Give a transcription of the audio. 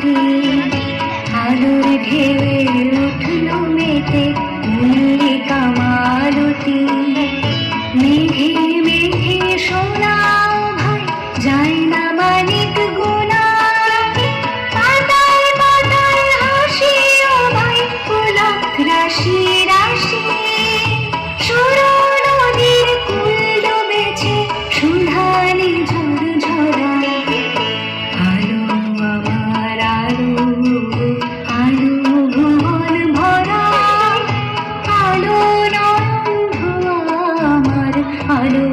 মাটি আলোর ঢেউয়ে উঠল মেতে মল্লিকা মালতী মেঘে মেঘে শোনাও ভাই যায় না মানিক গোনা পাতায় পাতায় হাসি ও ভাই পুলক রাশি রাশি সরু নদীর কুল ডুবেছে সুধানি ঝড় ঝরা আলো আমার আলো আলো ভুবন ভরা আলো নয়ন ভুয়া আমার আলো